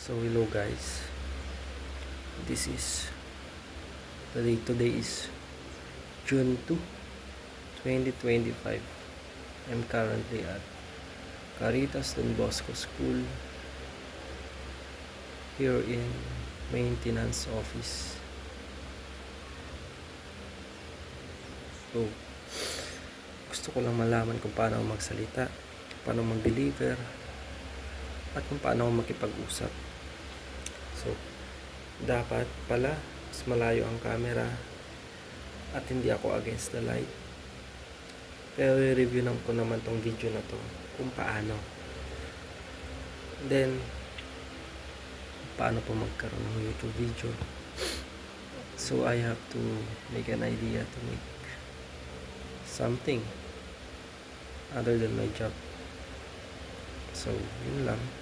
So hello guys, this is the day. Today is June 2, 2025. I'm currently at Caritas Don Bosco School here in maintenance office. So gusto ko lang malaman kung paano magsalita, paano mag-deliver, at kung paano makipag-usap. So, dapat pala mas malayo ang camera at hindi ako against the light. Pero i-review ko naman tong video na to kung paano. Then, paano po magkaroon ng YouTube video. So, I have to make an idea to make something other than my job. So, yun lang.